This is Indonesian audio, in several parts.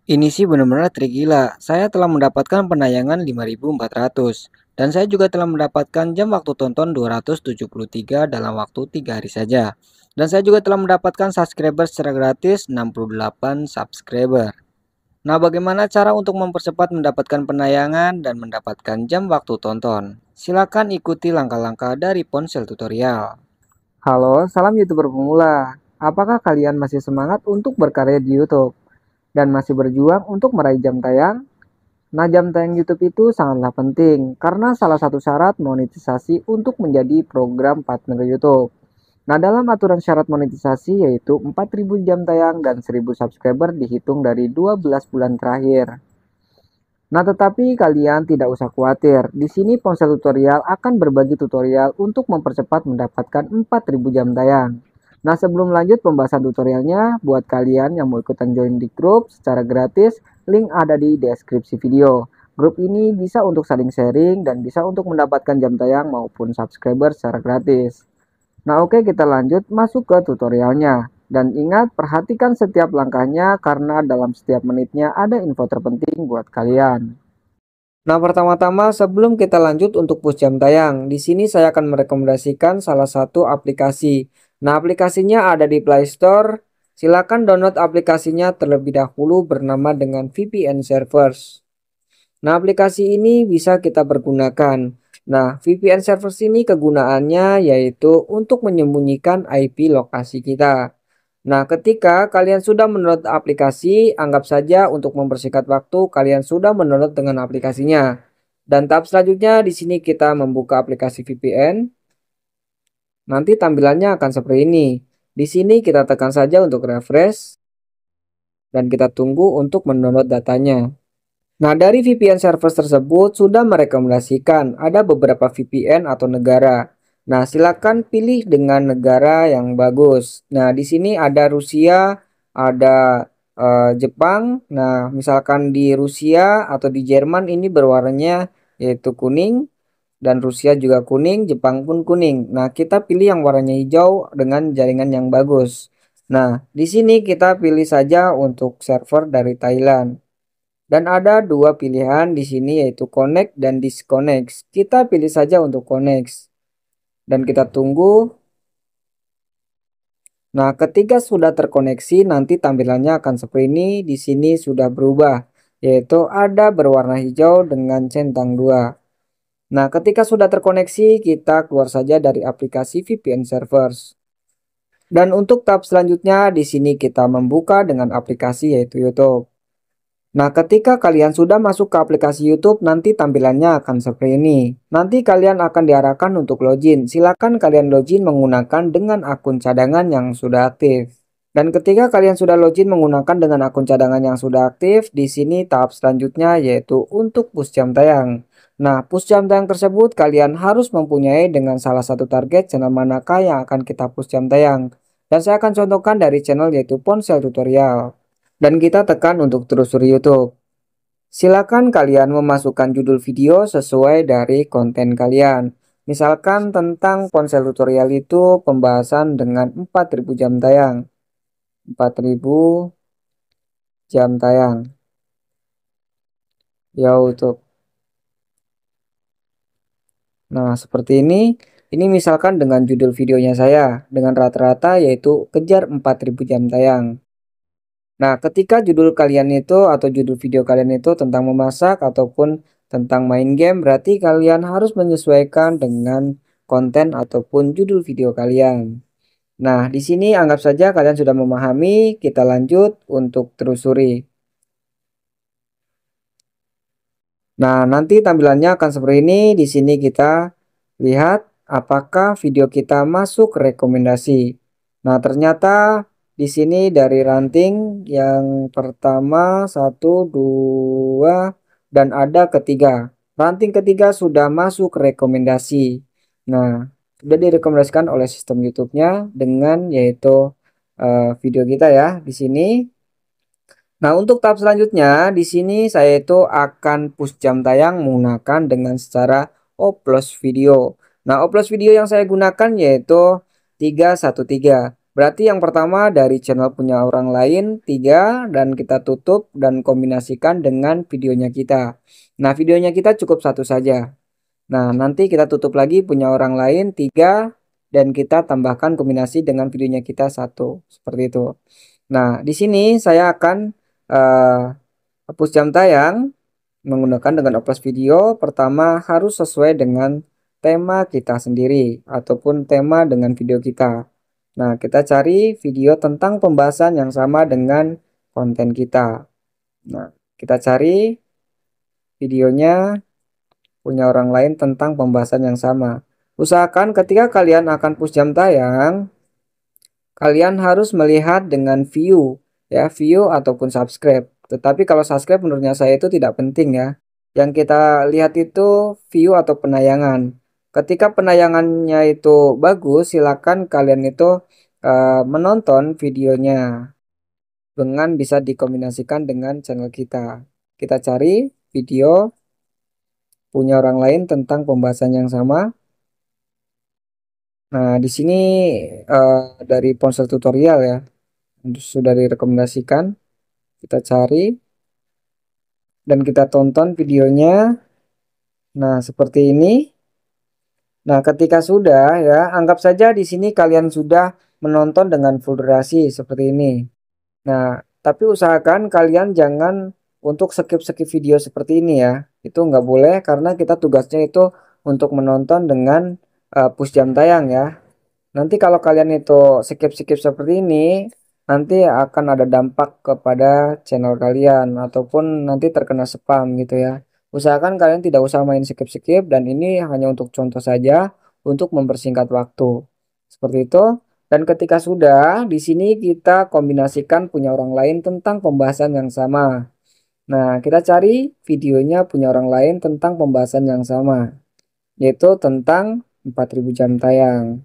Ini sih benar-benar trik gila. Saya telah mendapatkan penayangan 5.400 dan saya juga telah mendapatkan jam waktu tonton 273 dalam waktu 3 hari saja. Dan saya juga telah mendapatkan subscriber secara gratis 68 subscriber. Nah, bagaimana cara untuk mempercepat mendapatkan penayangan dan mendapatkan jam waktu tonton? Silakan ikuti langkah-langkah dari ponsel tutorial. Halo, salam YouTuber pemula. Apakah kalian masih semangat untuk berkarya di YouTube dan masih berjuang untuk meraih jam tayang? Nah, jam tayang YouTube itu sangatlah penting karena salah satu syarat monetisasi untuk menjadi program partner YouTube. Nah, dalam aturan syarat monetisasi yaitu 4.000 jam tayang dan 1.000 subscriber dihitung dari 12 bulan terakhir. Nah, tetapi kalian tidak usah khawatir. Di sini Ponsel Tutorial akan berbagi tutorial untuk mempercepat mendapatkan 4.000 jam tayang. Nah, sebelum lanjut pembahasan tutorialnya, buat kalian yang mau ikutan join di grup secara gratis, link ada di deskripsi video. Grup ini bisa untuk saling sharing dan bisa untuk mendapatkan jam tayang maupun subscriber secara gratis. Nah, oke, kita lanjut masuk ke tutorialnya. Dan ingat, perhatikan setiap langkahnya karena dalam setiap menitnya ada info terpenting buat kalian. Nah, pertama-tama sebelum kita lanjut untuk push jam tayang, di sini saya akan merekomendasikan salah satu aplikasi. Nah, aplikasinya ada di Play Store. Silakan download aplikasinya terlebih dahulu bernama dengan VPN Servers. Nah, aplikasi ini bisa kita pergunakan. Nah, VPN Servers ini kegunaannya yaitu untuk menyembunyikan IP lokasi kita. Nah, ketika kalian sudah mendownload aplikasi, anggap saja untuk mempersingkat waktu, kalian sudah mendownload dengan aplikasinya. Dan tahap selanjutnya di sini kita membuka aplikasi VPN. Nanti tampilannya akan seperti ini. Di sini kita tekan saja untuk refresh dan kita tunggu untuk mendownload datanya. Nah, dari VPN service tersebut sudah merekomendasikan ada beberapa VPN atau negara. Nah, silakan pilih dengan negara yang bagus. Nah, di sini ada Rusia, ada Jepang. Nah, misalkan di Rusia atau di Jerman ini berwarnanya yaitu kuning dan Rusia juga kuning, Jepang pun kuning. Nah, kita pilih yang warnanya hijau dengan jaringan yang bagus. Nah, di sini kita pilih saja untuk server dari Thailand. Dan ada dua pilihan di sini yaitu connect dan disconnect. Kita pilih saja untuk connect. Dan kita tunggu. Nah, ketika sudah terkoneksi nanti tampilannya akan seperti ini. Di sini sudah berubah. Yaitu ada berwarna hijau dengan centang 2. Nah, ketika sudah terkoneksi kita keluar saja dari aplikasi VPN servers. Dan untuk tahap selanjutnya di sini kita membuka dengan aplikasi yaitu YouTube. Nah, ketika kalian sudah masuk ke aplikasi YouTube, nanti tampilannya akan seperti ini. Nanti kalian akan diarahkan untuk login. Silakan kalian login menggunakan dengan akun cadangan yang sudah aktif. Dan ketika kalian sudah login menggunakan dengan akun cadangan yang sudah aktif, di sini tahap selanjutnya yaitu untuk push jam tayang. Nah, push jam tayang tersebut kalian harus mempunyai dengan salah satu target channel manakah yang akan kita push jam tayang. Dan saya akan contohkan dari channel yaitu Ponsel Tutorial. Dan kita tekan untuk telusuri YouTube. Silakan kalian memasukkan judul video sesuai dari konten kalian. Misalkan tentang ponsel tutorial itu pembahasan dengan 4.000 jam tayang. 4.000 jam tayang. YouTube. Nah, seperti ini. Ini misalkan dengan judul videonya saya. Dengan rata-rata yaitu kejar 4.000 jam tayang. Nah, ketika judul kalian itu atau judul video kalian itu tentang memasak ataupun tentang main game, berarti kalian harus menyesuaikan dengan konten ataupun judul video kalian. Nah, di sini anggap saja kalian sudah memahami, kita lanjut untuk telusuri. Nah, nanti tampilannya akan seperti ini. Di sini kita lihat apakah video kita masuk rekomendasi. Nah, ternyata di sini dari ranting yang pertama 1, 2 dan ada ketiga. Ranting ketiga sudah masuk rekomendasi. Nah, sudah direkomendasikan oleh sistem YouTube-nya dengan yaitu video kita ya di sini. Nah, untuk tahap selanjutnya di sini saya itu akan push jam tayang menggunakan dengan secara upload video. Nah, upload video yang saya gunakan yaitu 313. Berarti yang pertama dari channel punya orang lain 3 dan kita tutup dan kombinasikan dengan videonya kita. Nah, videonya kita cukup satu saja. Nah, nanti kita tutup lagi punya orang lain 3 dan kita tambahkan kombinasi dengan videonya kita satu. Seperti itu. Nah, di sini saya akan hapus jam tayang menggunakan dengan oplos video. Pertama harus sesuai dengan tema kita sendiri ataupun tema dengan video kita. Nah, kita cari video tentang pembahasan yang sama dengan konten kita. Nah, kita cari videonya punya orang lain tentang pembahasan yang sama. Usahakan ketika kalian akan push jam tayang, kalian harus melihat dengan view, ya, view ataupun subscribe. Tetapi kalau subscribe menurutnya saya itu tidak penting ya. Yang kita lihat itu view atau penayangan. Ketika penayangannya itu bagus, silakan kalian itu menonton videonya dengan bisa dikombinasikan dengan channel kita. Kita cari video punya orang lain tentang pembahasan yang sama. Nah, di sini dari ponsel tutorial ya, sudah direkomendasikan. Kita cari dan kita tonton videonya. Nah, seperti ini. Nah, ketika sudah ya, anggap saja di sini kalian sudah menonton dengan full durasi seperti ini. Nah, tapi usahakan kalian jangan untuk skip-skip video seperti ini ya. Itu nggak boleh karena kita tugasnya itu untuk menonton dengan push jam tayang ya. Nanti kalau kalian itu skip-skip seperti ini, nanti akan ada dampak kepada channel kalian ataupun nanti terkena spam gitu ya. Usahakan kalian tidak usah main skip-skip dan ini hanya untuk contoh saja untuk mempersingkat waktu. Seperti itu. Dan ketika sudah, di sini kita kombinasikan punya orang lain tentang pembahasan yang sama. Nah, kita cari videonya punya orang lain tentang pembahasan yang sama, yaitu tentang 4000 jam tayang.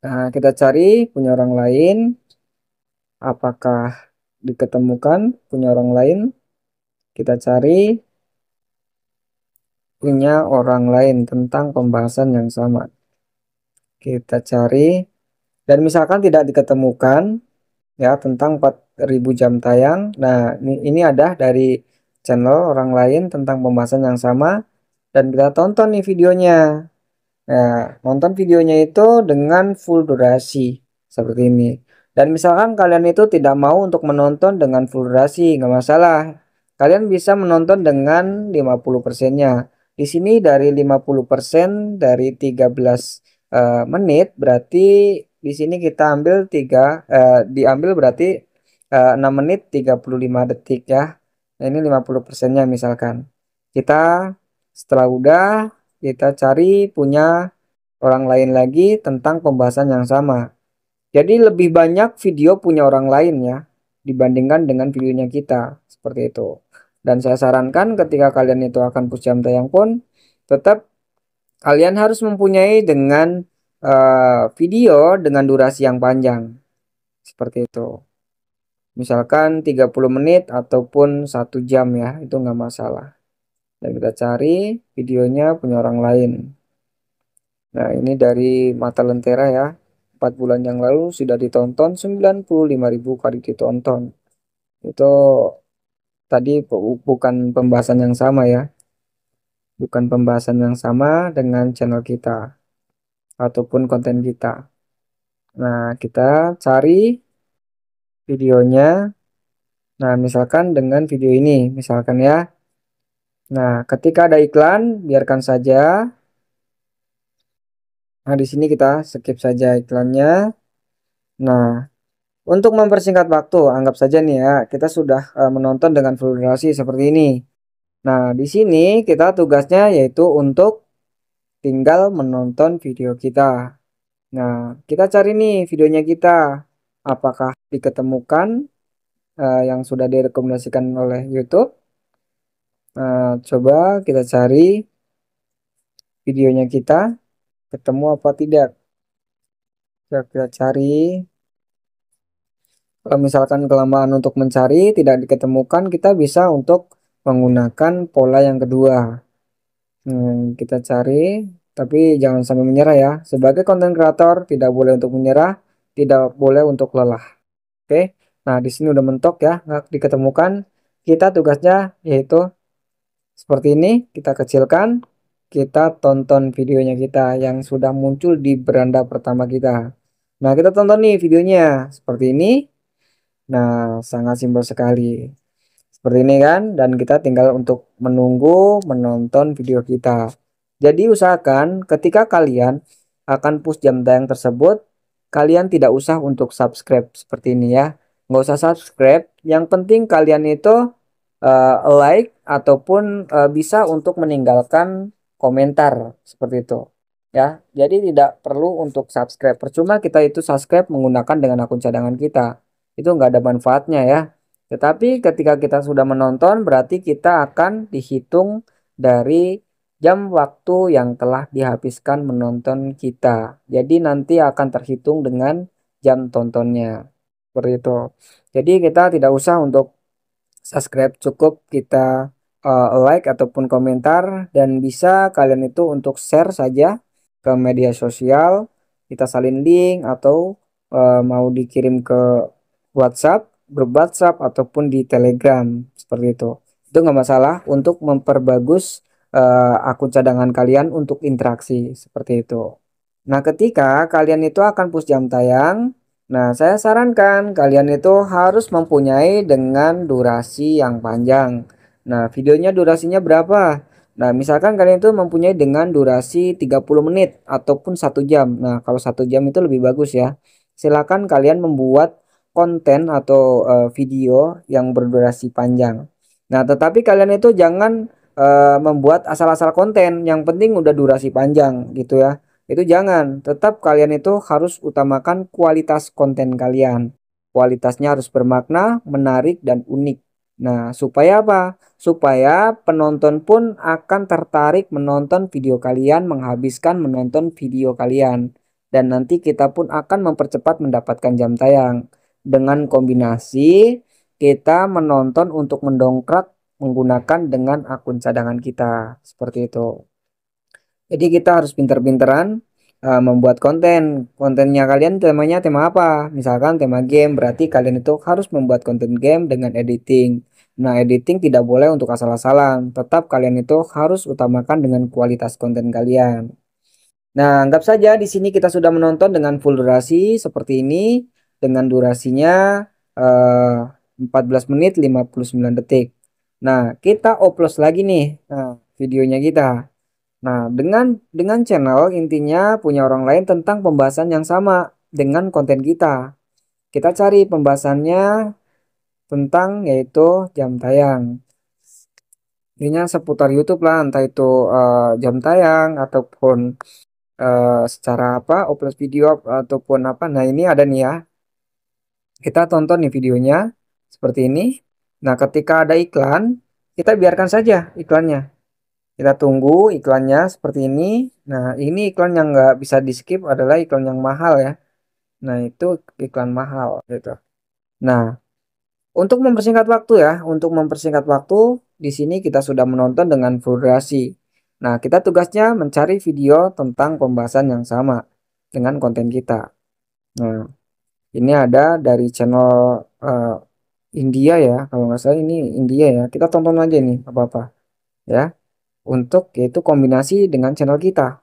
Nah, kita cari punya orang lain. Apakah diketemukan punya orang lain? Kita cari punya orang lain tentang pembahasan yang sama. Kita cari dan misalkan tidak diketemukan ya tentang 4000 jam tayang. Nah, ini ada dari channel orang lain tentang pembahasan yang sama dan kita tonton nih videonya. Nah, nonton videonya itu dengan full durasi seperti ini. Dan misalkan kalian itu tidak mau untuk menonton dengan full durasi, nggak masalah. Kalian bisa menonton dengan 50%-nya. Di sini dari 50% dari 13 menit berarti di sini kita ambil diambil berarti 6 menit 35 detik ya. Nah, ini 50%-nya misalkan. Kita setelah udah kita cari punya orang lain lagi tentang pembahasan yang sama. Jadi lebih banyak video punya orang lain ya dibandingkan dengan videonya kita seperti itu. Dan saya sarankan ketika kalian itu akan push jam tayang pun tetap kalian harus mempunyai dengan video dengan durasi yang panjang seperti itu. Misalkan 30 menit ataupun 1 jam ya, itu nggak masalah. Dan kita cari videonya punya orang lain. Nah, ini dari Mata Lentera ya. 4 bulan yang lalu sudah ditonton 95.000 kali ditonton. Itu tadi bukan pembahasan yang sama ya. Bukan pembahasan yang sama dengan channel kita ataupun konten kita. Nah, kita cari videonya. Nah, misalkan dengan video ini, misalkan ya. Nah, ketika ada iklan, biarkan saja. Nah, di sini kita skip saja iklannya. Nah, untuk mempersingkat waktu, anggap saja nih ya, kita sudah menonton dengan full durasi seperti ini. Nah, di sini kita tugasnya yaitu untuk tinggal menonton video kita. Nah, kita cari nih videonya kita. Apakah diketemukan yang sudah direkomendasikan oleh YouTube? Coba kita cari videonya kita, ketemu apa tidak? Kita cari. Kalau misalkan kelamaan untuk mencari tidak diketemukan, kita bisa untuk menggunakan pola yang kedua. Kita cari, tapi jangan sampai menyerah ya. Sebagai konten kreator tidak boleh untuk menyerah. tidak boleh untuk lelah. Oke. Nah, di sini udah mentok ya, nggak diketemukan. Kita tugasnya yaitu seperti ini, kita kecilkan, kita tonton videonya kita yang sudah muncul di beranda pertama kita. Nah, kita tonton nih videonya seperti ini. Nah, sangat simpel sekali. Seperti ini kan, dan kita tinggal untuk menunggu menonton video kita. Jadi usahakan ketika kalian akan push jam tayang tersebut, kalian tidak usah untuk subscribe seperti ini ya. Nggak usah subscribe, yang penting kalian itu like ataupun bisa untuk meninggalkan komentar seperti itu. Ya, jadi tidak perlu untuk subscribe. Percuma kita itu subscribe menggunakan dengan akun cadangan kita. Itu nggak ada manfaatnya ya. Tetapi ketika kita sudah menonton berarti kita akan dihitung dari jam waktu yang telah dihabiskan menonton kita. Jadi nanti akan terhitung dengan jam tontonnya. Seperti itu. Jadi kita tidak usah untuk subscribe, cukup kita like ataupun komentar, dan bisa kalian itu untuk share saja ke media sosial, kita salin link atau mau dikirim ke WhatsApp, grup WhatsApp ataupun di Telegram seperti itu. Itu nggak masalah untuk memperbagus akun cadangan kalian untuk interaksi seperti itu. Nah, ketika kalian itu akan push jam tayang, nah saya sarankan kalian itu harus mempunyai dengan durasi yang panjang. Nah, videonya durasinya berapa? Nah, misalkan kalian itu mempunyai dengan durasi 30 menit ataupun 1 jam. Nah, kalau 1 jam itu lebih bagus ya. Silakan kalian membuat konten atau video yang berdurasi panjang. Nah, tetapi kalian itu jangan membuat asal-asal konten. Yang penting udah durasi panjang gitu ya. Itu jangan, tetap kalian itu harus utamakan kualitas konten kalian. Kualitasnya harus bermakna, menarik, dan unik. Nah, supaya apa? Supaya penonton pun akan tertarik menonton video kalian, menghabiskan menonton video kalian. Dan nanti kita pun akan mempercepat mendapatkan jam tayang. Dengan kombinasi kita menonton untuk mendongkrak menggunakan dengan akun cadangan kita. Seperti itu. Jadi kita harus pinter-pinteran membuat konten. Kontennya kalian temanya tema apa? Misalkan tema game, berarti kalian itu harus membuat konten game dengan editing. Nah, editing tidak boleh untuk asal-asalan. Tetap kalian itu harus utamakan dengan kualitas konten kalian. Nah, anggap saja di sini kita sudah menonton dengan full durasi seperti ini, dengan durasinya 14 menit 59 detik. Nah, kita upload lagi nih videonya kita. Nah, dengan channel intinya punya orang lain tentang pembahasan yang sama dengan konten kita. Kita cari pembahasannya tentang yaitu jam tayang. Intinya seputar YouTube lah, entah itu jam tayang ataupun secara apa upload video ataupun apa. Nah, ini ada nih ya. Kita tonton nih videonya seperti ini. Nah, ketika ada iklan, kita biarkan saja iklannya. Kita tunggu iklannya seperti ini. Nah, ini iklan yang nggak bisa di skip adalah iklan yang mahal ya. Nah, itu iklan mahal gitu. Nah, untuk mempersingkat waktu ya, untuk mempersingkat waktu, di sini kita sudah menonton dengan full durasi. Nah, kita tugasnya mencari video tentang pembahasan yang sama dengan konten kita. Nah, ini ada dari channel India ya, kalau nggak salah ini India ya. Kita tonton aja nih, apa-apa ya. Untuk yaitu kombinasi dengan channel kita.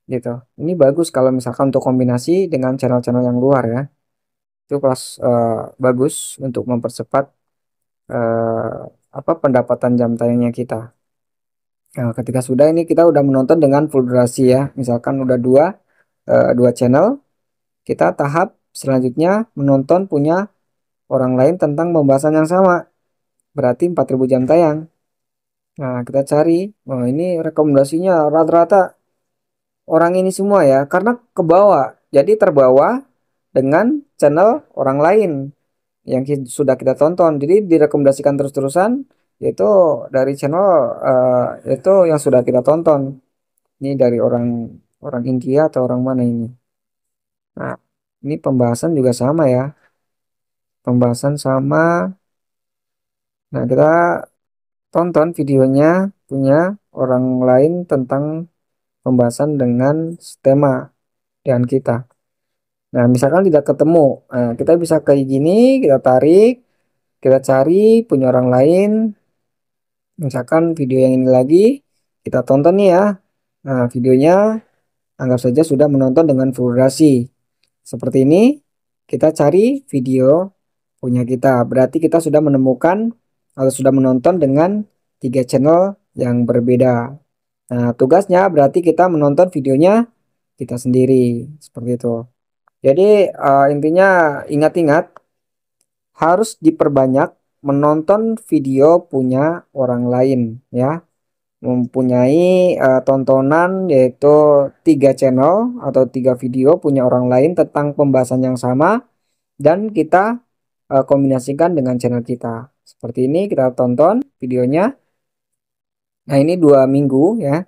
Gitu. Ini bagus kalau misalkan untuk kombinasi dengan channel-channel yang luar ya. Itu kelas bagus untuk mempercepat eh, apa pendapatan jam tayangnya kita. Nah, ketika sudah ini kita udah menonton dengan full durasi ya. Misalkan udah dua channel, kita tahap selanjutnya menonton punya orang lain tentang pembahasan yang sama. Berarti 4.000 jam tayang. Nah, kita cari. Oh, ini rekomendasinya rata-rata orang ini semua ya, karena ke bawah. Jadi terbawa dengan channel orang lain yang sudah kita tonton. Jadi direkomendasikan terus-terusan yaitu dari channel itu yang sudah kita tonton. Ini dari orang orang India atau orang mana ini? Nah, ini pembahasan juga sama ya. Pembahasan sama. Nah, kita tonton videonya punya orang lain tentang pembahasan dengan tema dengan kita. Nah, misalkan tidak ketemu, nah, kita bisa kayak gini, kita tarik, kita cari punya orang lain. Misalkan video yang ini lagi, kita tonton nih ya. Nah, videonya anggap saja sudah menonton dengan full durasi. Seperti ini, kita cari video punya kita. Berarti kita sudah menemukan atau sudah menonton dengan 3 channel yang berbeda. Nah, tugasnya berarti kita menonton videonya kita sendiri. Seperti itu. Jadi, intinya ingat-ingat harus diperbanyak menonton video punya orang lain ya. Mempunyai tontonan yaitu 3 channel atau 3 video punya orang lain tentang pembahasan yang sama, dan kita kombinasikan dengan channel kita. Seperti ini kita tonton videonya. Nah, ini 2 minggu ya,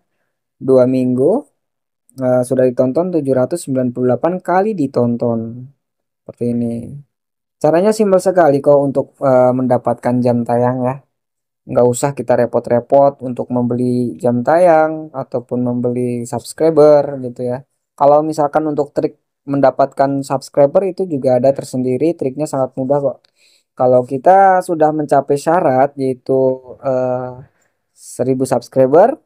2 minggu sudah ditonton 798 kali ditonton. Seperti ini. Caranya simpel sekali kok untuk mendapatkan jam tayang ya. Nggak usah kita repot-repot untuk membeli jam tayang ataupun membeli subscriber gitu ya. Kalau misalkan untuk trik mendapatkan subscriber itu juga ada tersendiri, triknya sangat mudah kok. Kalau kita sudah mencapai syarat yaitu 1000 subscriber,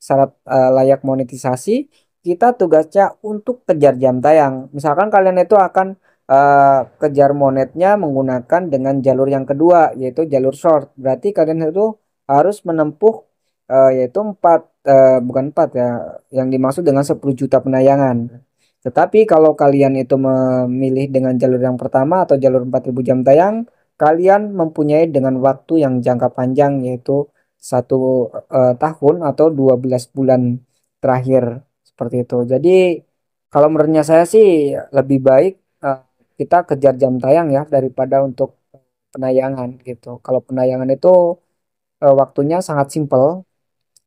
syarat layak monetisasi, kita tugasnya untuk kejar jam tayang. Misalkan kalian itu akan kejar monetnya menggunakan dengan jalur yang kedua yaitu jalur short. Berarti kalian itu harus menempuh yaitu 4 bukan 4 ya, yang dimaksud dengan 10 juta penayangan. Tetapi kalau kalian itu memilih dengan jalur yang pertama atau jalur 4000 jam tayang, kalian mempunyai dengan waktu yang jangka panjang yaitu 1 tahun atau 12 bulan terakhir seperti itu. Jadi kalau menurutnya saya sih lebih baik kita kejar jam tayang ya daripada untuk penayangan gitu. Kalau penayangan itu waktunya sangat simpel.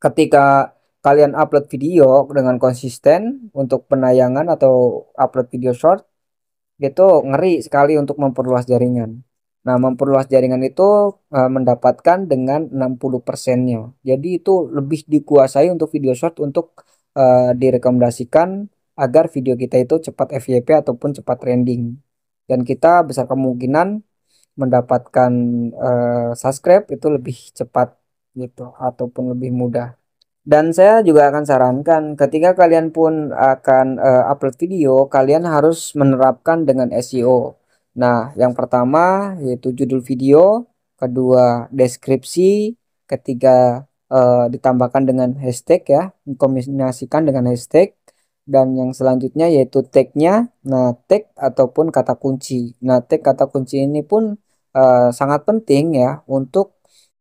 Ketika kalian upload video dengan konsisten untuk penayangan atau upload video short, itu ngeri sekali untuk memperluas jaringan. Nah, memperluas jaringan itu mendapatkan dengan 60%-nya. Jadi itu lebih dikuasai untuk video short untuk direkomendasikan agar video kita itu cepat FYP ataupun cepat trending. Dan kita besar kemungkinan mendapatkan subscribe itu lebih cepat gitu ataupun lebih mudah. Dan saya juga akan sarankan ketika kalian pun akan upload video, kalian harus menerapkan dengan SEO. Nah, yang pertama yaitu judul video, kedua deskripsi, ketiga ditambahkan dengan hashtag ya, dikombinasikan dengan hashtag, dan yang selanjutnya yaitu tagnya. Nah, tag ataupun kata kunci. Nah, tag kata kunci ini pun sangat penting ya untuk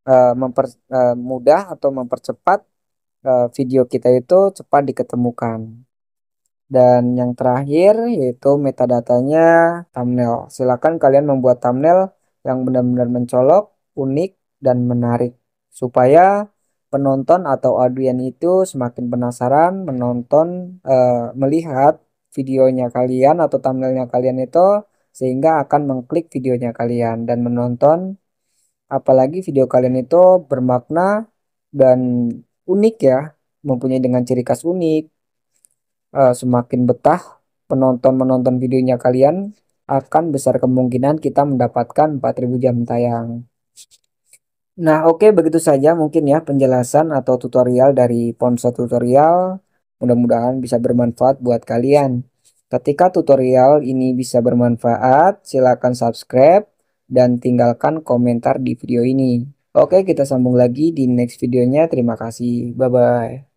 mempermudah atau mempercepat video kita itu cepat diketemukan. Dan yang terakhir yaitu metadata-nya thumbnail. Silakan kalian membuat thumbnail yang benar-benar mencolok, unik, dan menarik supaya penonton atau audien itu semakin penasaran menonton, melihat videonya kalian atau thumbnailnya kalian itu, sehingga akan mengklik videonya kalian dan menonton. Apalagi video kalian itu bermakna dan unik ya, mempunyai dengan ciri khas unik, semakin betah penonton menonton videonya kalian, akan besar kemungkinan kita mendapatkan 4000 jam tayang. Nah, oke, begitu saja mungkin ya penjelasan atau tutorial dari Ponsel Tutorial. Mudah-mudahan bisa bermanfaat buat kalian. Ketika tutorial ini bisa bermanfaat, silakan subscribe dan tinggalkan komentar di video ini. Oke, kita sambung lagi di next videonya. Terima kasih. Bye-bye.